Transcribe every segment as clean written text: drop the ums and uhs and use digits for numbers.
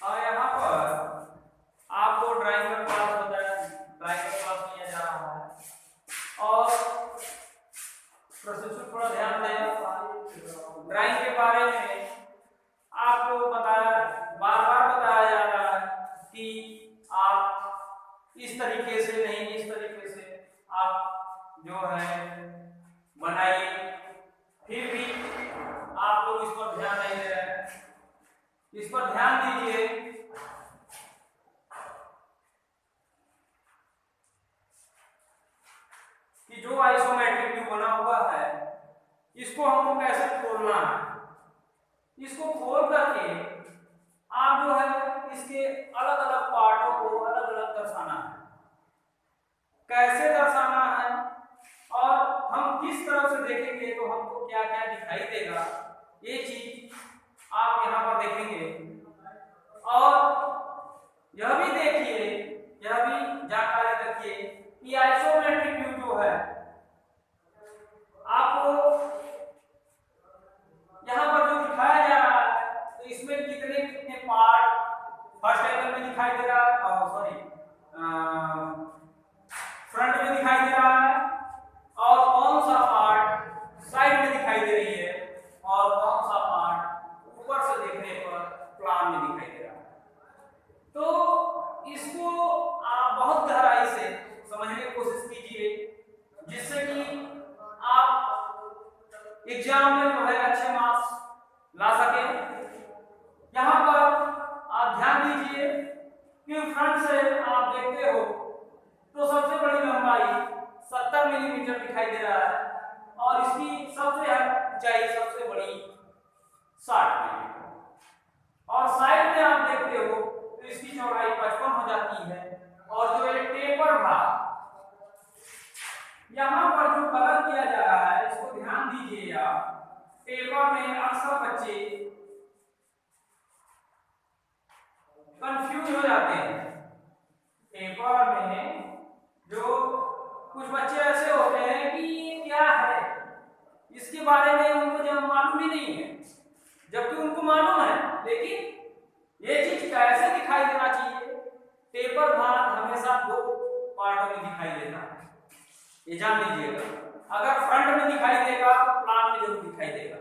और यहाँ पर आपको ड्राइंग का क्लास बताया, ड्राइंग का क्लास लिया जा रहा है और प्रशिक्षु थोड़ा ध्यान दें। ड्राइंग के बारे में आपको बताया, बार बार बताया जा रहा है कि आप इस तरीके से नहीं, इस तरीके से आप जो है बनाइए, फिर भी आप लोग इस पर ध्यान नहीं दे रहे हैं। इस पर ध्यान दीजिए कि जो आइसोमेट्रिक व्यू बना हुआ है इसको हमको कैसे खोलना है। इसको खोल करके आप जो है इसके अलग अलग पार्टों को अलग अलग दर्शाना है, कैसे दर्शाना है और हम किस तरफ से देखेंगे तो हमको क्या क्या दिखाई देगा, ये चीज आप यहाँ पर देखेंगे। और यह भी देखिए, यह भी जानकारी रखिए कि आइसोमेट्रिक व्यू जो है आपको यहाँ पर जो दिखाया जा रहा है तो इसमें कितने कितने पार्ट फर्स्ट एंगल में दिखाई दे रहा है, सॉरी फ्रंट में दिखाई दे रहा है, और कौन सा पार्ट साइड में दिखाई दे रही है और कौन सा पार्ट ऊपर से देखने पर प्लान में दिखाई दे रहा है। तो इसको आप बहुत गहराई से समझने की कोशिश कीजिए जिससे कि आप एग्जाम में जो है अच्छे मार्क्स ला सके। यहाँ पर आप ध्यान दीजिए कि फ्रंट से आप देखते हो तो सबसे बड़ी लंबाई 70 मिलीमीटर दिखाई दे रहा है और इसकी सबसे ऊंचाई सबसे बड़ी 60 मिलीमीटर, और साइड में आप देखते हो तो इसकी चौड़ाई 55 हो जाती है। और जो ये टेपर भाग यहाँ पर जो कलर किया जा रहा है इसको ध्यान दीजिए आप। टेपर में अक्सर बच्चे कंफ्यूज हो जाते हैं। टेपर में जो कुछ बच्चे ऐसे होते हैं कि ये क्या है, इसके बारे में उनको जब मालूम ही नहीं है, जबकि उनको मालूम है, लेकिन ये चीज कैसे दिखाई देना चाहिए। टेपर भाग हमेशा दो पार्टों में दिखाई देता है, ये जान लीजिएगा। अगर फ्रंट में दिखाई देगा तो प्लान में जरूर दिखाई देगा,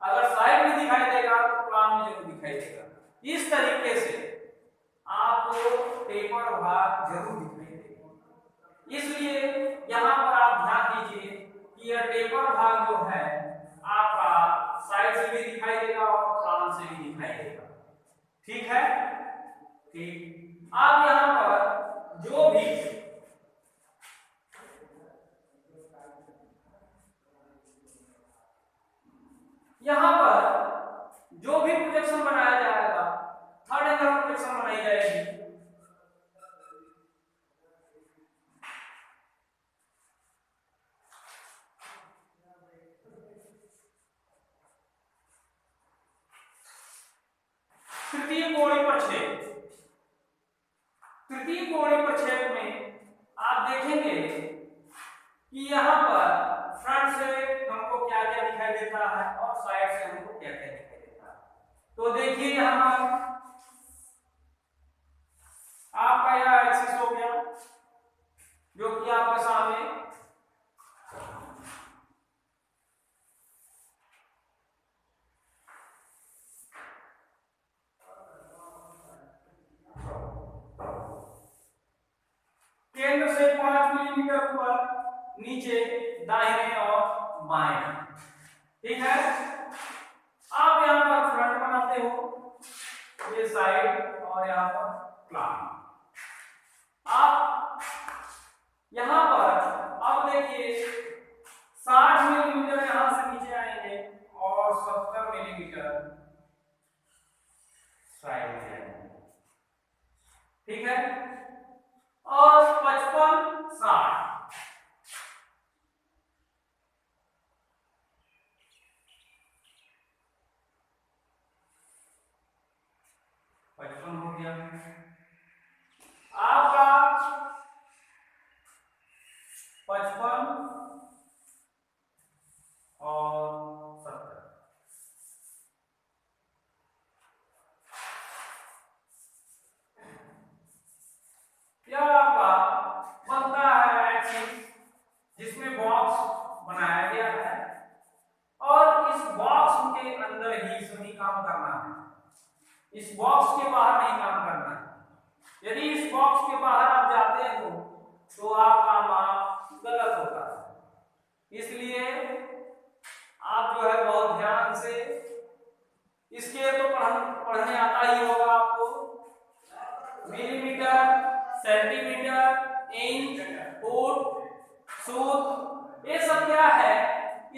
अगर साइड में दिखाई देगा तो प्लान में जरूर दिखाई देगा। इस तरीके से आपको टेपर भाग जरूर दिखाई देगा। इसलिए यहाँ पर आप ध्यान दीजिए कि यह टेपर भाग जो है आपका साइड से भी दिखाई देगा और प्लान से भी दिखाई देगा। ठीक है, ठीक। आप यहाँ पर जो भी यहाँ पर जो भी प्रोजेक्शन बनाया जाएगा, थर्ड एंगल प्रोजेक्शन बनाई जाएगी। तृतीय कोणीय प्रक्षेप, तृतीय कोणीय प्रक्षेप में आप देखेंगे कि यहाँ पर फ्रंट से हमको क्या क्या दिखाई देता है और साइड से हमको क्या क्या दिखाई देता है। तो देखिए यहाँ आपका यह एक्सिस हो गया जो कि आपके सामने केंद्र से 5 मिलीमीटर ऊपर नीचे दाहिने और बाएं। ठीक है, आप यहाँ पर फ्रंट बनाते हो, ये साइड और यहाँ पर प्लान। आप यहाँ पर अब देखिए 60 मिलीमीटर यहाँ से नीचे आएंगे और 70 मिलीमीटर साइड में आएंगे। ठीक है, और 55 60 55 हो गया आपका 55 और 70। इस बॉक्स के बाहर नहीं काम करना है। यदि इस बॉक्स के बाहर आप जाते हो तो आपका माप गलत होता है। इसलिए आप जो है बहुत ध्यान से, इसके तो पढ़ने आता ही होगा आपको, मिलीमीटर, सेंटीमीटर, इंच, फुट, सूत, ये सब क्या है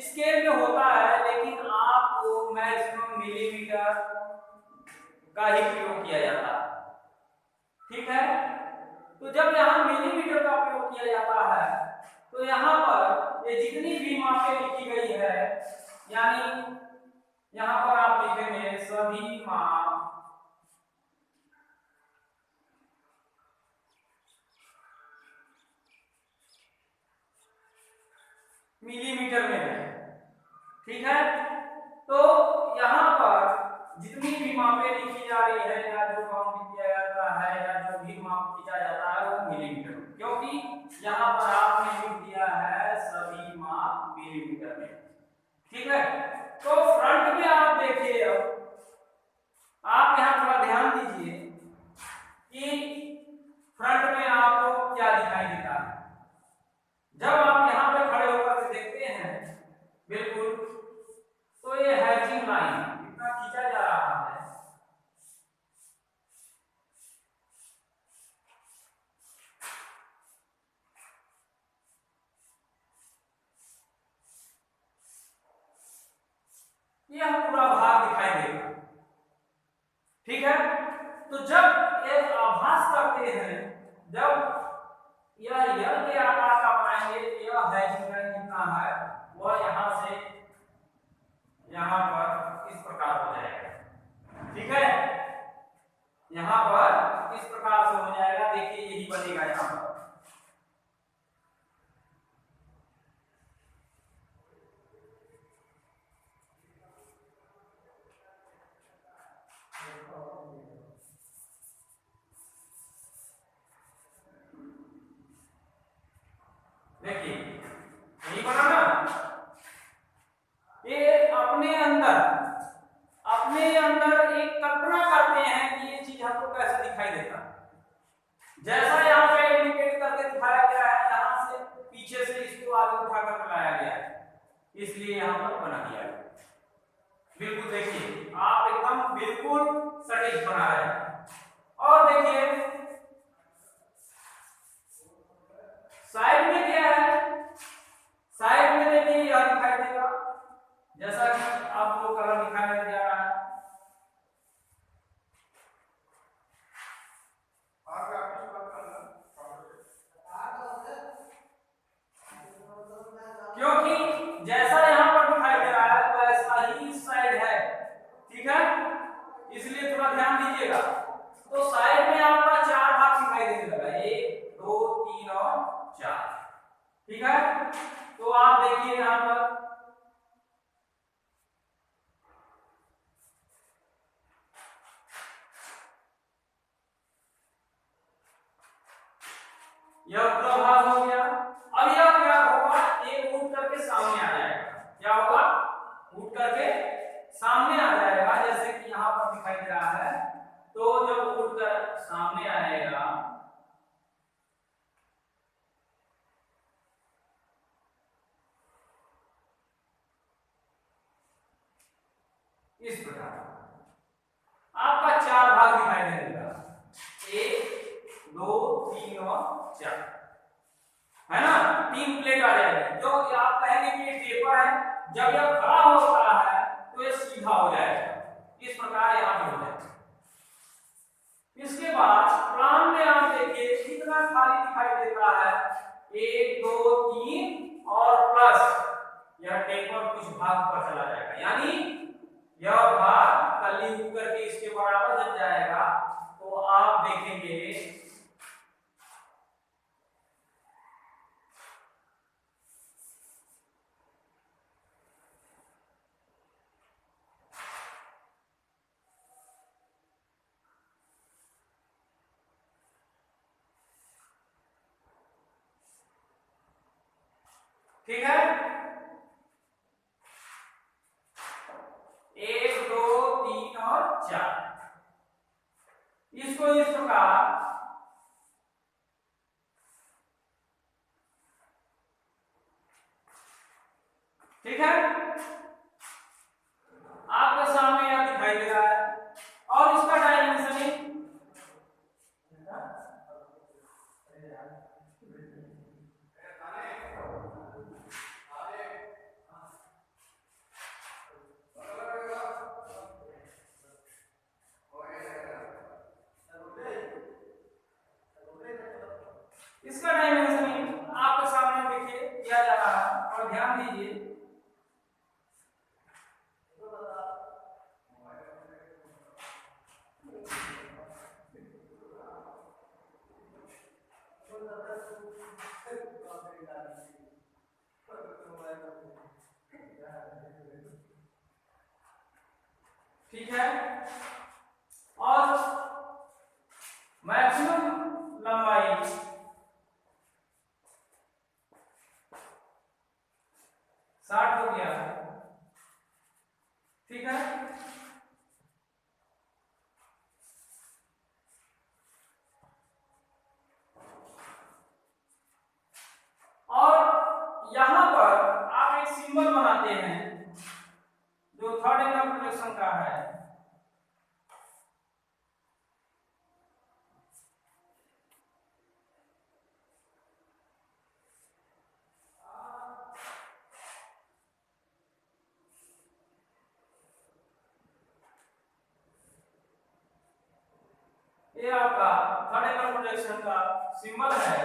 स्केल में होता है, लेकिन आपको मैक्सिमम मिलीमीटर का ही प्रयोग किया जाता है। ठीक है, तो जब यहाँ मिलीमीटर का प्रयोग किया जाता है तो यहाँ पर ये जितनी भी मापें लिखी गई है, यानी यहाँ पर आप लिखेंगे सभी माप मिलीमीटर में है। ठीक है, तो यहाँ पर जितनी भी मापें लिखी जा रही है या जो काउंट किया जाता है या जो भी माप खींचा जाता है वो मिलीमीटर, क्योंकि यहाँ पर आपने लिख दिया है सभी माप मिलीमीटर में। ठीक है, तो फ्रंट में आप देखिए, अब आप यहाँ थोड़ा ध्यान दीजिए कि फ्रंट में आपको क्या दिखाई देता है। जब आप यहाँ पे खड़े होकर देखते हैं बिल्कुल, तो ये हैचिंग लाइन इतना खींचा जा रहा है, यह पूरा भाग दिखाई देगा। ठीक है, तो जब एक आभास करते हैं, जब यह के आकार का बनाएंगे, यह हैचिंग लाइन कितना है वह यहाँ से यहाँ पर इस प्रकार हो जाएगा। ठीक है, यहाँ पर इस प्रकार से हो जाएगा, देखिए यही बनेगा यहाँ पर। देखिए यही बना ना, ये अपने अंदर एक कल्पना करते हैं कि ये चीज हमको कैसे दिखाई देता है। जैसा यहाँ पे इंडिकेट करके दिखाया गया है, यहाँ से पीछे से इसको आगे उठाकर लाया गया है, इसलिए यहाँ पर बना दिया है। बिल्कुल देखिए, आप एकदम बिल्कुल सटीक बना रहे हैं। और देखिए साइड में क्या है, साइड में देखिए यह दिखाई देगा, जैसा कि आपको कलर दिखाया जा रहा है। क्योंकि जैसा यहाँ पर दिखाई दे रहा है वैसा ही साइड है। ठीक है, इसलिए थोड़ा ध्यान दीजिएगा। तो साइड में आपका चार भाग दिखाई देने लगा, 1 2 3 और 4। ठीक है, तो आप देखिए यहाँ पर यह पूरा भाग हो गया। अब यह क्या होगा, एक उठ करके सामने आ जाएगा। क्या होगा, उठ करके सामने आ जाएगा, जैसे कि यहाँ पर दिखाई दे रहा है। तो जब उठ कर सामने आएगा इस प्रकार आपका चार भाग दिखाई देगा, 1 2 3 और 4, है ना। 3 प्लेट आ जाएगी। जो आप कहेंगे कि ये टेपर है, जब यह खड़ा होता है तो ये सीधा हो जाएगा, इस प्रकार यहाँ पे हो जाएगा। इसके बाद प्लान में आप देखिए कितना खाली दिखाई देता है, 1 2 3 और प्लस यह टेपर कुछ भाग पर चला जाएगा, यानी यह भाग कली उठ करके इसके बराबर जब जाएगा तो आप देखेंगे ठीक है। 1 2 3 और 4 इसको इस प्रकार ठीक है, आपके सामने यह दिखाई दे रहा है और इसका डायमेंशनिंग इसका डायमेंशनिंग आपके सामने देखिए किया जा रहा है और ध्यान दीजिए ठीक है, और मैक्सिमम लंबाई 60 हो गया है। ठीक है, और यहां पर आप एक सिंबल बनाते हैं जो थर्ड एंगल प्रोजेक्शन का है। ये आपका थर्ड एंगल प्रोजेक्शन का सिंबल है।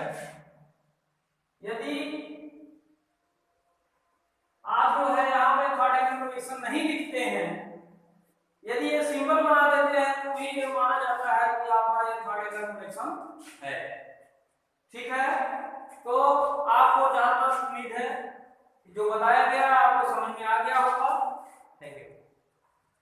यदि आप जो है यहाँ पे थर्ड एंगल प्रोजेक्शन नहीं लिखते हैं, यदि ये सिंबल बना देते हैं तो भी ये माना जाता है कि आपका ये थर्ड एंगल प्रोजेक्शन है। ठीक है, तो आपको जहां तक उम्मीद है जो बताया गया आपको समझ में आ गया होगा। Thank you.